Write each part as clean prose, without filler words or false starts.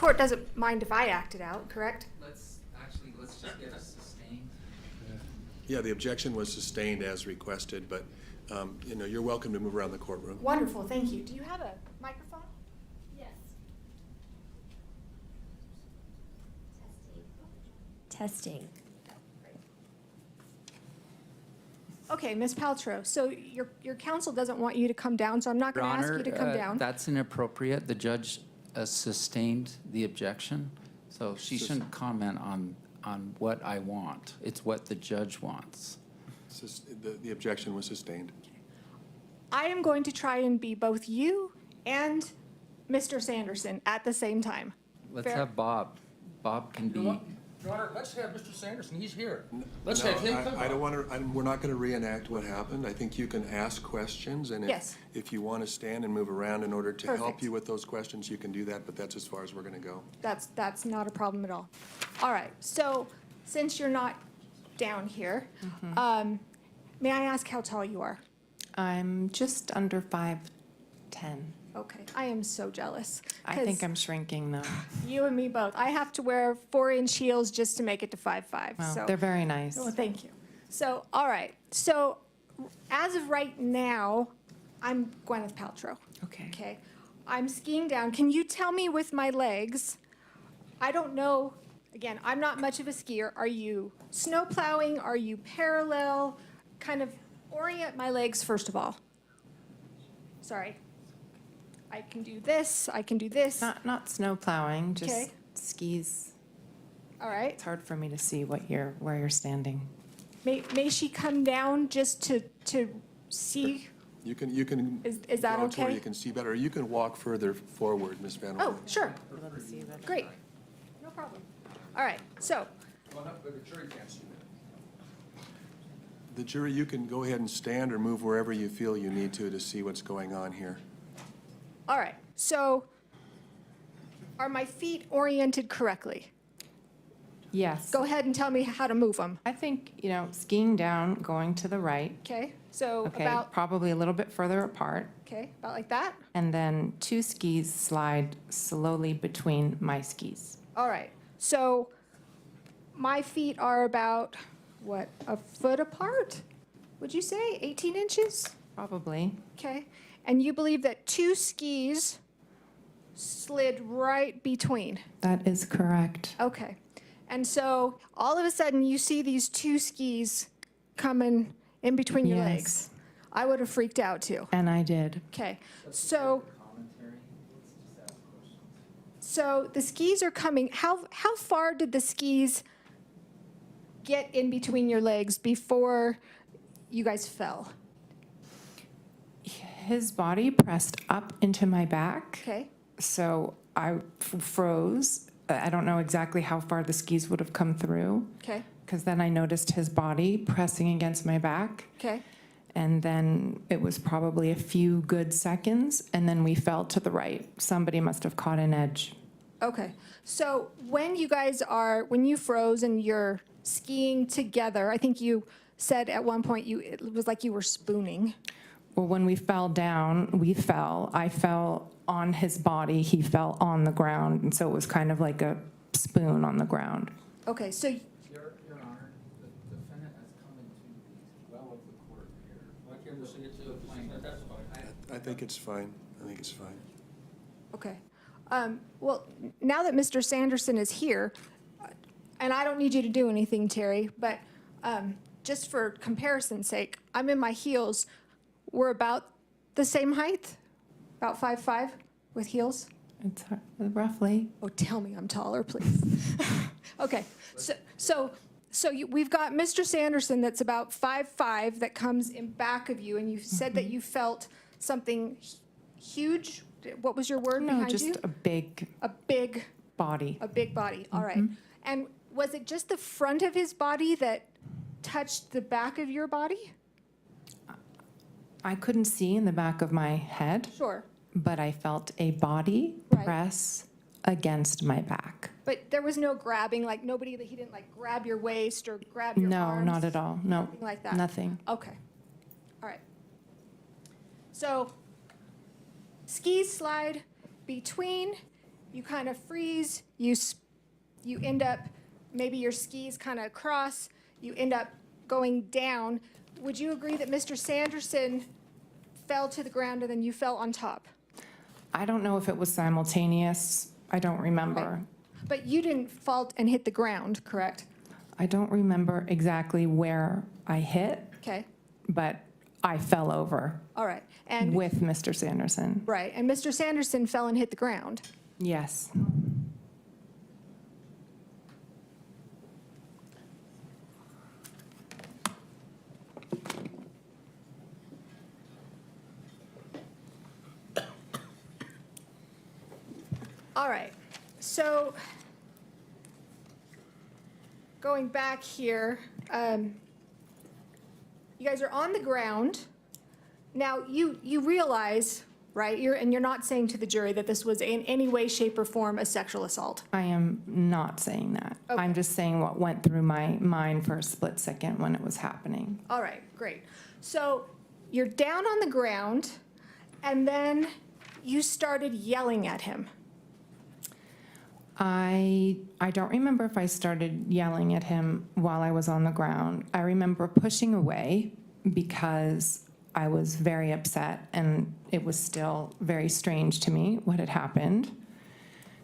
court doesn't mind if I act it out, correct? Let's just get a sustained. Yeah, the objection was sustained as requested, but, you're welcome to move around the courtroom. Wonderful, thank you. Do you have a microphone? Yes. Testing. Okay, Ms. Paltrow, so your counsel doesn't want you to come down, so I'm not Your going to ask Honor, you to come down. that's inappropriate. The judge sustained the objection, so she shouldn't comment on what I want. It's what the judge wants. The objection was sustained. I am going to try and be both you and Mr. Sanderson at the same time. Let's Fair? have Bob. Bob can be. Your Honor, let's have Mr. Sanderson, he's here. Let's have him come I don't up. want to, we're not going to reenact what happened. I think you can ask questions, and Yes. if you want to stand and move around in order to help Perfect. you with those questions, you can do that, but that's as far as we're going to go. That's not a problem at all. All right, so since you're not down here, may I ask how tall you are? I'm just under 5'10". Okay, I am so jealous. I think 'cause I'm shrinking though. You and me both. I have to wear 4-inch heels just to make it to 5'5". Well, So, they're very nice. well, thank you. So, all right. So, as of right now, I'm Gwyneth Paltrow. Okay. Okay. I'm skiing down. Can you tell me with my legs? I don't know. Again, I'm not much of a skier. Are you snow plowing? Are you parallel? Kind of orient my legs first of all. Sorry. I can do this. I can do this. Not snow plowing, just Okay. skis. All right. It's hard for me to see where you're standing. May she come down just to see? You can. Is that go to where okay? you can see better. You can walk further forward, Ms. Van Oh, Orn. sure. Great. No problem. All right. So, Well, no, but the jury can't see that. The jury, you can go ahead and stand or move wherever you feel you need to see what's going on here. all right. So, are my feet oriented correctly? Yes. Go ahead and tell me how to move them. I think, skiing down, going to the right. Okay. So Okay, about probably a little bit further apart. about like that. And then 2 skis slide slowly between my skis. All right. So my feet are about what, a foot apart? Would you say 18 inches? Probably. Okay. And you believe that 2 skis slid right between? That is correct. Okay. And so all of a sudden you see these 2 skis coming in between your Yes. legs. I would have freaked out too. And I did. Okay. So Commentary. Let's just ask questions. so the skis are coming. How far did the skis get in between your legs before you guys fell? His body pressed up into my back. Okay. So I froze. I don't know exactly how far the skis would have come through, Okay. because then I noticed his body pressing against my back. Okay. And then it was probably a few good seconds, and then we fell to the right. Somebody must have caught an edge. Okay. So when you froze and you're skiing together, I think you said at one point it was like you were spooning. Well, when we fell down, I fell on his body, he fell on the ground, and so it was kind of like a spoon on the ground. Okay. So Your Honor, the defendant has come into the well of the court here. Why can't we see it to the plaintiff? That's fine. I think it's fine. I think it's fine. okay. Well, now that Mr. Sanderson is here, and I don't need you to do anything, Terry, but just for comparison's sake, I'm in my heels. We're about the same height, about 5'5" with heels. It's roughly. Oh, tell me I'm taller, please. Okay, so we've got Mr. Sanderson that's about 5'5" that comes in back of you, and you said that you felt something huge. What was your word No, behind you? just a big A big body. body. All right. And was it just the front of his body that touched the back of your body? I couldn't see in the back of my head, Sure. but I felt a body Right. press against my back. But there was no grabbing, like he didn't like grab your waist or grab your No, arms? not at all. No, Nothing like that? nothing. Okay. All right. So skis slide between, you kind of freeze, you end up, maybe your skis kind of cross, you end up going down. Would you agree that Mr. Sanderson fell to the ground and then you fell on top? I don't know if it was simultaneous. I don't remember. But you didn't fall and hit the ground, correct? I don't remember exactly where I hit, Okay, but I fell over all right. And, with Mr. Sanderson. right, and Mr. Sanderson fell and hit the ground. Yes. All right, so going back here, you guys are on the ground. Now, you realize, right, you're not saying to the jury that this was in any way, shape, or form a sexual assault. I am not saying that. Okay. I'm just saying what went through my mind for a split second when it was happening. All right, great. So you're down on the ground, and then you started yelling at him. I don't remember if I started yelling at him while I was on the ground. I remember pushing away because I was very upset, and it was still very strange to me what had happened.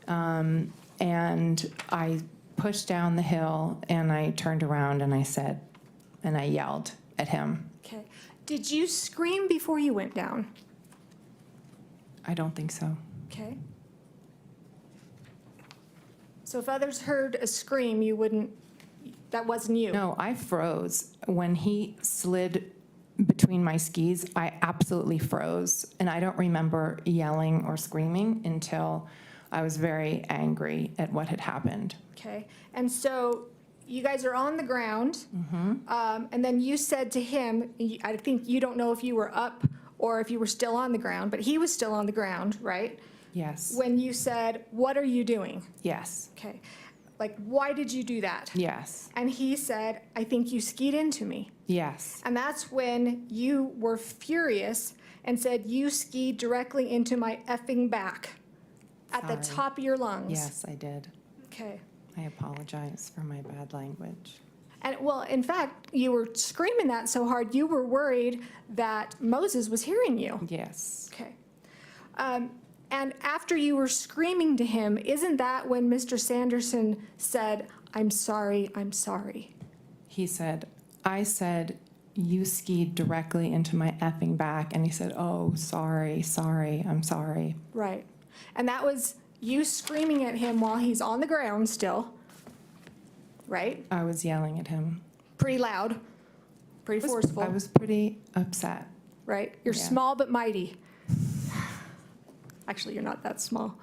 And I pushed down the hill, and I turned around and I yelled at him. Okay. Did you scream before you went down? I don't think so. Okay. So if others heard a scream, you wouldn't, that wasn't you? No, I froze. When he slid between my skis, I absolutely froze. And I don't remember yelling or screaming until I was very angry at what had happened. Okay. And so you guys are on the ground, and then you said to him, I think you don't know if you were up or if you were still on the ground, but he was still on the ground, right? Yes. When you said, "What are you doing?" Yes. Okay. Like, why did you do that? Yes. And he said, "I think you skied into me." Yes. And that's when you were furious and said, "You skied directly into my effing back at the Sorry. top of your lungs." Yes, I did. Okay. I apologize for my bad language. And well, in fact, you were screaming that so hard, you were worried that Moses was hearing you. Yes. Okay. And after you were screaming to him, isn't that when Mr. Sanderson said, "I'm sorry, I'm sorry"? I said, you skied directly into my effing back. And he said, oh, sorry, I'm sorry. Right. And that was you screaming at him while he's on the ground still, right? I was yelling at him. Pretty loud, pretty forceful, I was pretty upset. right? You're Yeah. small but mighty. Actually, you're not that small.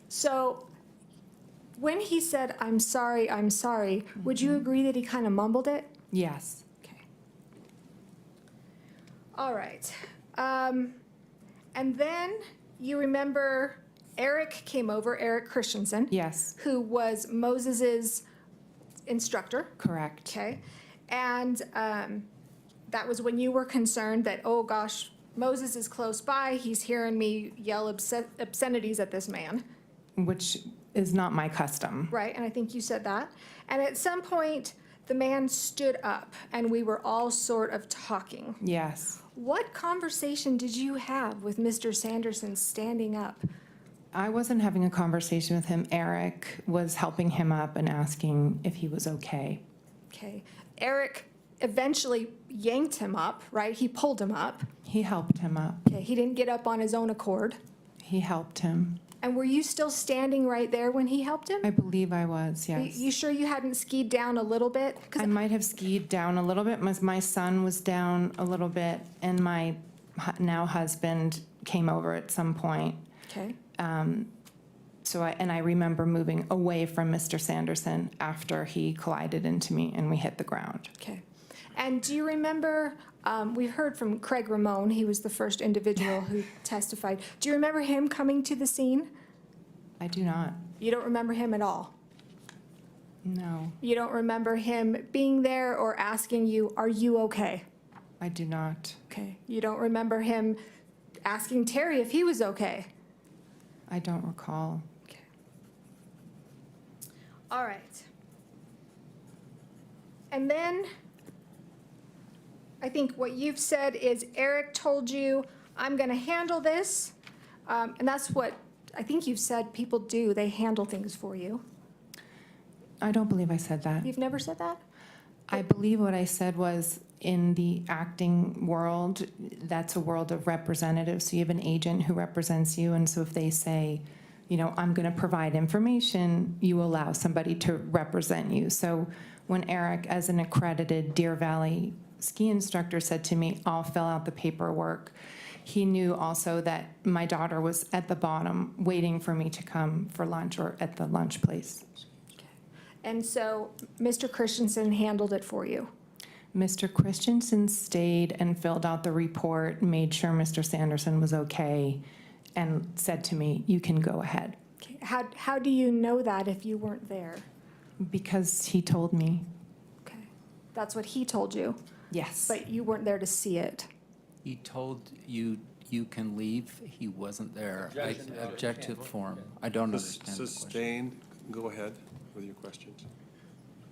So when he said, "I'm sorry, would you agree that he kind of mumbled it? Yes. Okay. All right. And then you remember Eric came over, Eric Christensen, Yes. who was Moses's instructor. Correct. Okay. And that was when you were concerned that, oh gosh, Moses is close by. He's hearing me yell obscenities at this man. Which is not my custom. Right. And I think you said that. And at some point, the man stood up and we were all sort of talking. Yes. What conversation did you have with Mr. Sanderson standing up? I wasn't having a conversation with him. Eric was helping him up and asking if he was okay. Okay. Eric eventually yanked him up, right? He pulled him up. He helped him up. Okay. He didn't get up on his own accord. He helped him. And were you still standing right there when he helped him? I believe I was, yes. You sure you hadn't skied down a little bit? 'Cause I might have skied down a little bit. My son was down a little bit, and my now husband came over at some point. okay. I remember moving away from Mr. Sanderson after he collided into me and we hit the ground. Okay. And do you remember, we heard from Craig Ramone, he was the first individual who testified. Do you remember him coming to the scene? I do not. You don't remember him at all? No, You don't remember him being there or asking you, "Are you okay?" I do not. Okay. You don't remember him asking Terry if he was okay? I don't recall. Okay. All right. And then I think what you've said is Eric told you, I'm going to handle this. And that's what I think you've said people do. They handle things for you. I don't believe I said that. You've never said that? I believe what I said was in the acting world, that's a world of representatives. So you have an agent who represents you. And so if they say, you know, I'm going to provide information, you allow somebody to represent you. So when Eric, as an accredited Deer Valley ski instructor, said to me, I'll fill out the paperwork, he knew also that my daughter was at the bottom waiting for me to come for lunch or at the lunch place. And so Mr. Christensen handled it for you. Mr. Christensen stayed and filled out the report, made sure Mr. Sanderson was okay, and said to me, you can go ahead. Okay. How do you know that if you weren't there? Because he told me, Okay. That's what he told you, yes. but you weren't there to see it. He told you you can leave. He wasn't there. I Objection. object to the form. I don't understand the question. Sustained, go ahead with your questions.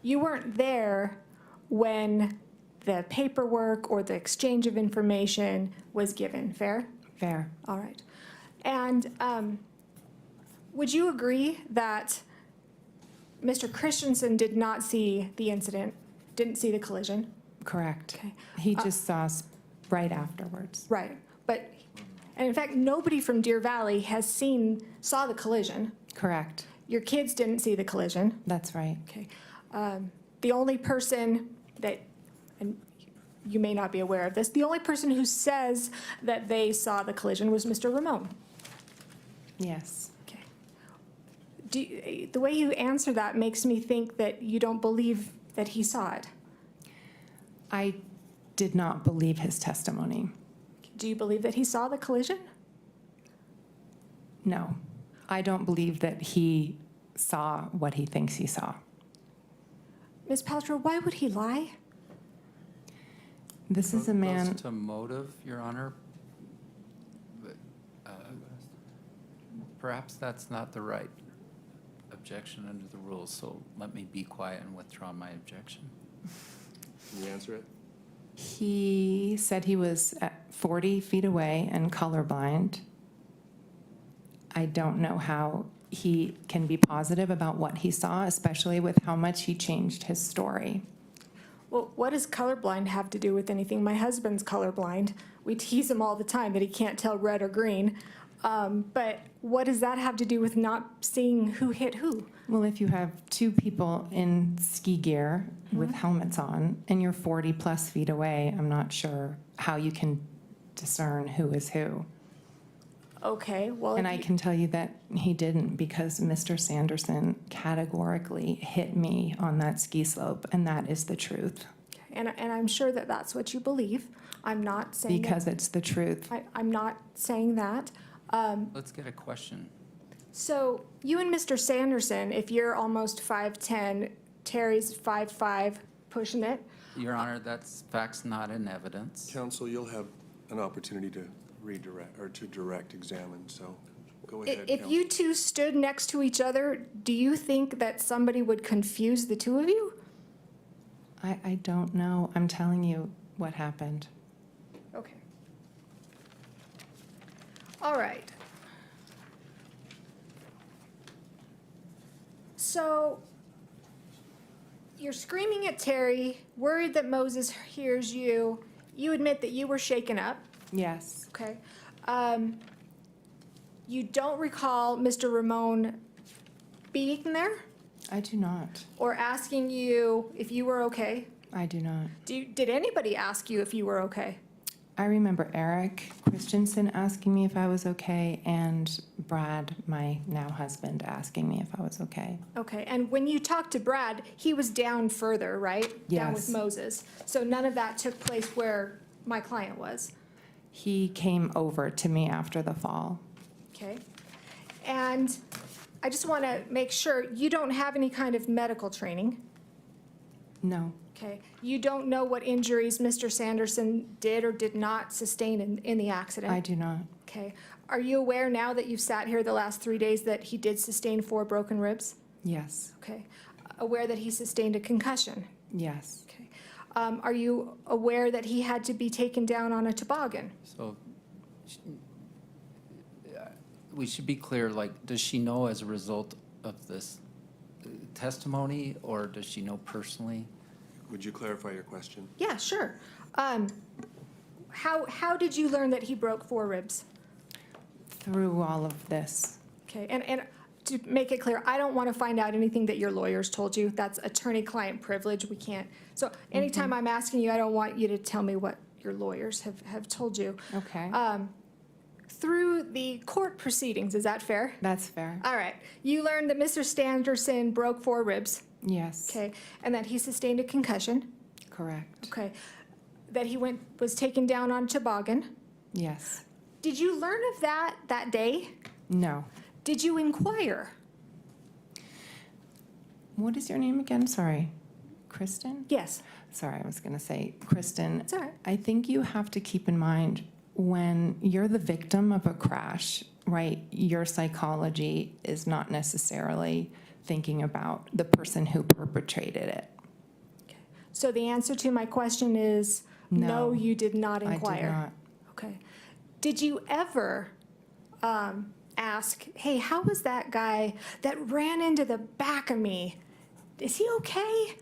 You weren't there when the paperwork or the exchange of information was given, fair? Fair. All right. And would you agree that Mr. Christensen did not see the incident, didn't see the collision? Correct. Okay. He just saw us right afterwards. Right. But, and in fact, nobody from Deer Valley saw the collision. Correct. Your kids didn't see the collision. That's right. Okay. The only person that, and you may not be aware of this, the only person who says that they saw the collision was Mr. Ramon. Yes. Okay. The way you answer that makes me think that you don't believe that he saw it. I did not believe his testimony. Do you believe that he saw the collision? No. I don't believe that he saw what he thinks he saw. Ms. Paltrow, why would he lie? This is a man. Goes to motive, Your Honor. But, perhaps that's not the right objection under the rules, so let me be quiet and withdraw my objection. Can you answer it? He said he was at 40 feet away and colorblind. I don't know how he can be positive about what he saw, especially with how much he changed his story. Well, what does colorblind have to do with anything? My husband's colorblind. We tease him all the time that he can't tell red or green. But what does that have to do with not seeing who hit who? Well, if you have two people in ski gear with helmets on and you're 40 plus feet away, I'm not sure how you can discern who is who. Okay, well. And if I you- can tell you that he didn't, because Mr. Sanderson categorically hit me on that ski slope, and that is the truth. And I'm sure that that's what you believe. I'm not saying that. Because it's the truth. I'm not saying that. Let's get a question. So you and Mr. Sanderson, if you're almost 5'10", Terry's 5'5", pushing it. Your Honor, that's facts not in evidence. Counsel, you'll have an opportunity to redirect, or to direct examine, so go ahead, If counsel. you two stood next to each other, do you think that somebody would confuse the two of you? I don't know. I'm telling you what happened. Okay. All right. So you're screaming at Terry, worried that Moses hears you. You admit that you were shaken up, Yes. okay? You don't recall Mr. Ramon being there I do not. or asking you if you were okay? I do not. Did anybody ask you if you were okay? I remember Eric Christensen asking me if I was okay, and Brad, my now husband, asking me if I was okay. Okay, and when you talked to Brad, he was down further, right? Down with Yes. Moses. So none of that took place where my client was, He came over to me after the fall. okay? And I just want to make sure, you don't have any kind of medical training, No, okay? You don't know what injuries Mr. Sanderson did or did not sustain in the accident? I do not. Okay. Okay. Are you aware now that you've sat here the last 3 days that he did sustain 4 broken ribs? Yes, Okay. Aware that he sustained a concussion? yes, Okay. Are you aware that he had to be taken down on a toboggan? So we should be clear, like, does she know as a result of this testimony, or does she know personally? Would you clarify your question? Yeah, sure. How did you learn that he broke 4 ribs? through all of this. Okay, and to make it clear, I don't want to find out anything that your lawyers told you. That's attorney-client privilege. We can't. So anytime I'm asking you, I don't want you to tell me what your lawyers have told you. Okay, Through the court proceedings, is that fair? that's fair. All right. You learned that Mr. Sanderson broke 4 ribs, Yes, okay, and that he sustained a concussion, correct. okay, that he was taken down on a toboggan. Yes, Did you learn of that day? no. Did you inquire? What is your name again? Sorry. Kristen? Yes. Sorry, I was going to say, Kristen, It's all right. I think you have to keep in mind when you're the victim of a crash, right, your psychology is not necessarily thinking about the person who perpetrated it. So the answer to my question is no, No, you did not I did inquire. not. Okay. Did you ever ask, hey, how was that guy that ran into the back of me? Is he okay?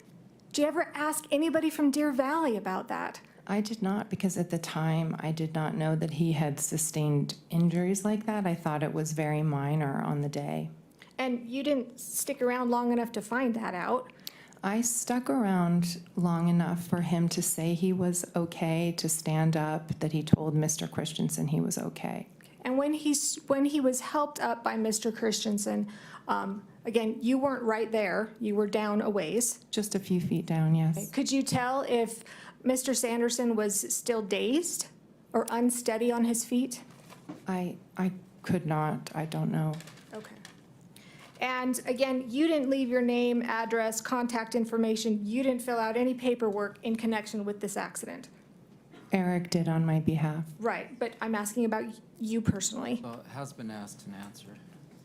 Did you ever ask anybody from Deer Valley about that? I did not, because at the time, I did not know that he had sustained injuries like that. I thought it was very minor on the day. And you didn't stick around long enough to find that out. I stuck around long enough for him to say he was okay, to stand up, that he told Mr. Christensen he was okay. And when he was helped up by Mr. Christensen, again, you weren't right there. You were down a ways. Just a few feet down, yes. Could you tell if Mr. Sanderson was still dazed or unsteady on his feet? I could not, I don't know. Okay. And again, you didn't leave your name, address, contact information. You didn't fill out any paperwork in connection with this accident. Eric did on my behalf. Right, but I'm asking about you personally. Well, it has been asked and answered.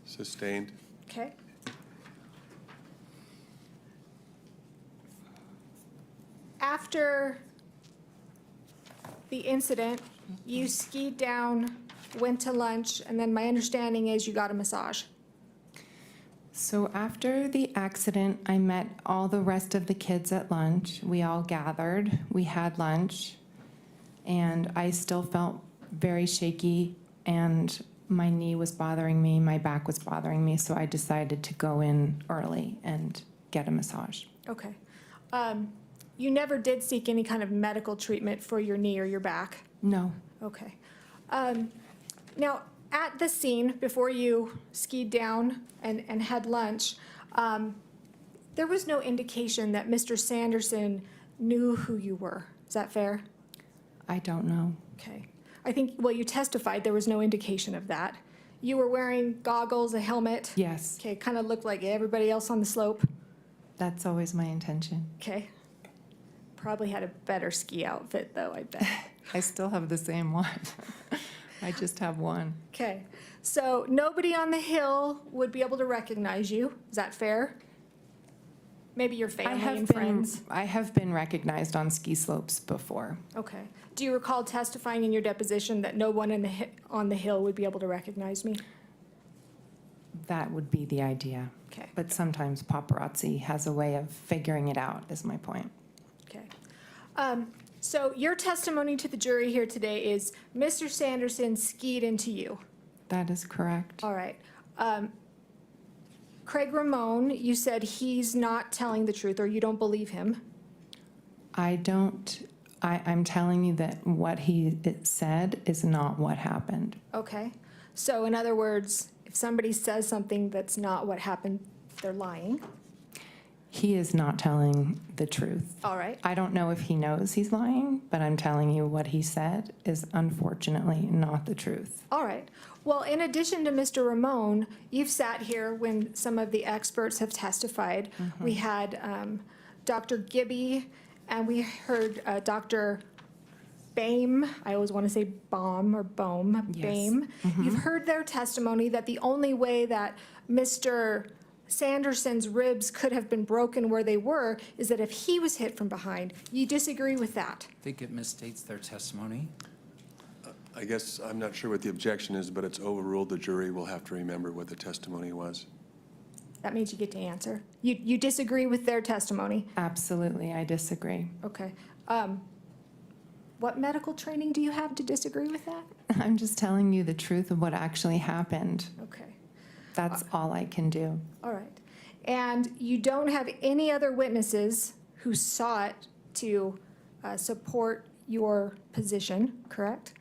Sustained. Okay. After the incident, you skied down, went to lunch, and then my understanding is you got a massage. So after the accident, I met all the rest of the kids at lunch. We all gathered, we had lunch, and I still felt very shaky, and my knee was bothering me, my back was bothering me, so I decided to go in early and get a massage. Okay. You never did seek any kind of medical treatment for your knee or your back? No, Okay. Now, at the scene, before you skied down and had lunch, there was no indication that Mr. Sanderson knew who you were. Is that fair? I don't know. Okay. I think, well, you testified there was no indication of that. You were wearing goggles, a helmet. Yes, Okay, kind of looked like everybody else on the slope. that's always my intention. Okay. Probably had a better ski outfit, though, I bet. I still have the same one. I just have one. Okay. So nobody on the hill would be able to recognize you. Is that fair? Maybe your family and friends. I have been recognized on ski slopes before. Okay. Do you recall testifying in your deposition that no one on the hill would be able to recognize me? That would be the idea. Okay. But sometimes paparazzi has a way of figuring it out, is my point. Okay. So your testimony to the jury here today is Mr. Sanderson skied into you. That is correct. All right. Craig Ramone, you said he's not telling the truth or you don't believe him. I'm telling you that what he said is not what happened. Okay. So in other words, if somebody says something that's not what happened, they're lying. He is not telling the truth. All right. I don't know if he knows he's lying, but I'm telling you what he said is unfortunately not the truth. All right. Well, in addition to Mr. Ramone, you've sat here when some of the experts have testified. We had Dr. Gibby and we heard Dr. Boehm, I always want to say Baum or Boehm, Yes. Boehm. You've heard their testimony that the only way that Mr. Sanderson's ribs could have been broken where they were is that if he was hit from behind. You disagree with that? I think it misstates their testimony. I guess I'm not sure what the objection is, but it's overruled. The jury will have to remember what the testimony was. That means you get to answer. You disagree with their testimony? Absolutely, I disagree. Okay. What medical training do you have to disagree with that? I'm just telling you the truth of what actually happened. Okay. That's all I can do. All right. And you don't have any other witnesses who sought to support your position, correct?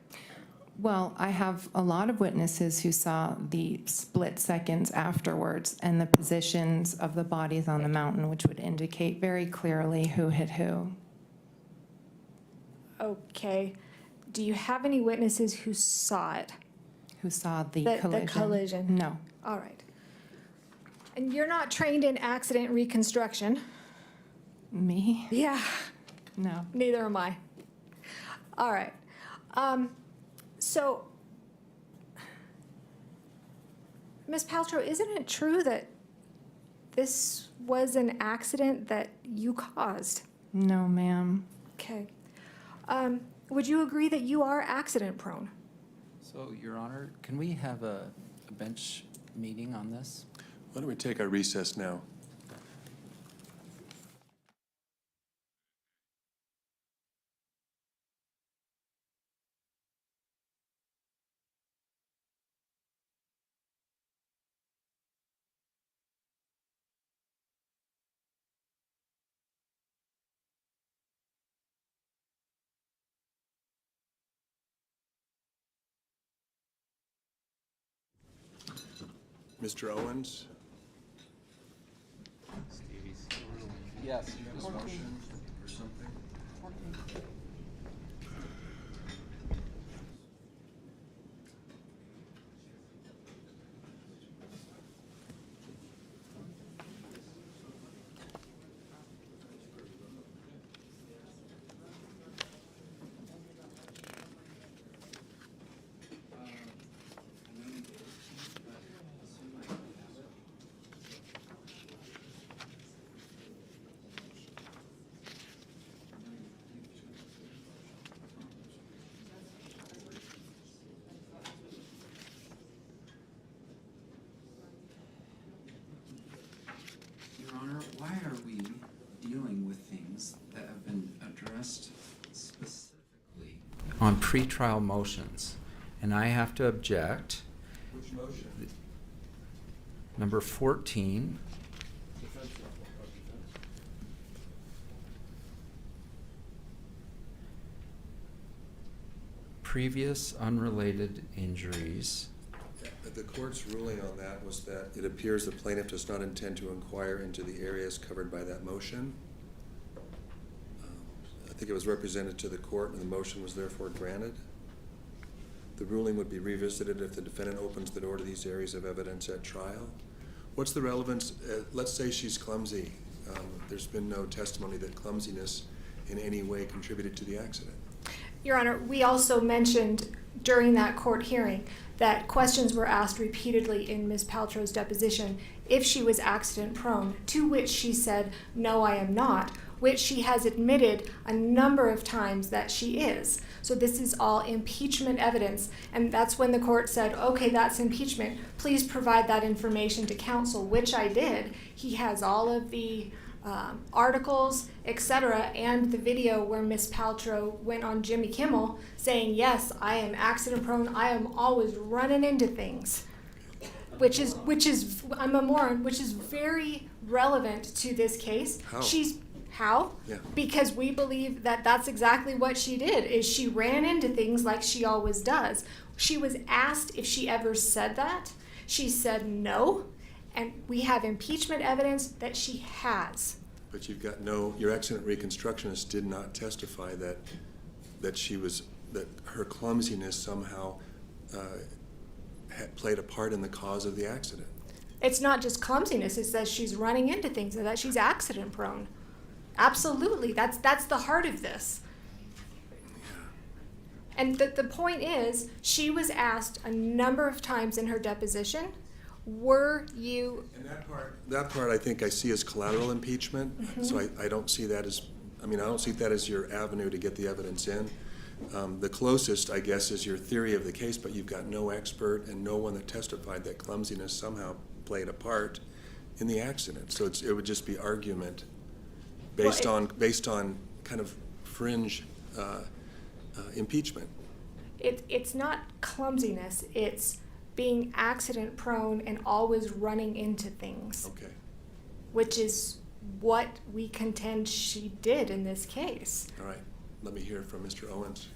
Well, I have a lot of witnesses who saw the split seconds afterwards and the positions of the bodies on the mountain, which would indicate very clearly who hit who. Okay. Do you have any witnesses who saw it? Who saw the The collision? collision. No. All right. And you're not trained in accident reconstruction? Me? Yeah, No. neither am I. All right. So, Ms. Paltrow, isn't it true that this was an accident that you caused? No, ma'am. Okay. Would you agree that you are accident prone? So, Your Honor, can we have a bench meeting on this? Why don't we take our recess now? Mr. Owens? Yes. Your Honor, why are we dealing with things that have been addressed specifically on pretrial motions? And I have to object. Which motion? Number 14. Previous unrelated injuries. The court's ruling on that was that it appears the plaintiff does not intend to inquire into the areas covered by that motion. I think it was represented to the court and the motion was therefore granted. The ruling would be revisited if the defendant opens the door to these areas of evidence at trial. What's the relevance? Let's say she's clumsy. There's been no testimony that clumsiness in any way contributed to the accident. Your Honor, we also mentioned during that court hearing that questions were asked repeatedly in Ms. Paltrow's deposition if she was accident prone, to which she said, "No, I am not," which she has admitted a number of times that she is. So this is all impeachment evidence, and that's when the court said, okay, that's impeachment. Please provide that information to counsel, which I did. He has all of the articles, etc., and the video where Ms. Paltrow went on Jimmy Kimmel saying, yes, I am accident prone, I am always running into things, which is I'm a moron, which is very relevant to this case. How? How? Yeah. Because we believe that that's exactly what she did, is she ran into things like she always does. She was asked if she ever said that. She said no. And we have impeachment evidence that she has. But you've got your accident reconstructionist did not testify that her clumsiness somehow had played a part in the cause of the accident. It's not just clumsiness, it's that she's running into things, and that she's accident prone. Absolutely, that's the heart of this. And the point is, she was asked a number of times in her deposition, were you, And that part I think I see as collateral impeachment, so I don't see that as, I don't see that as your avenue to get the evidence in. The closest, I guess, is your theory of the case, but you've got no expert and no one that testified that clumsiness somehow played a part in the accident. So it would just be argument based on kind of fringe impeachment. it's not clumsiness, it's being accident prone and always running into things, Okay. which is what we contend she did in this case. All right. Let me hear from Mr. Owens.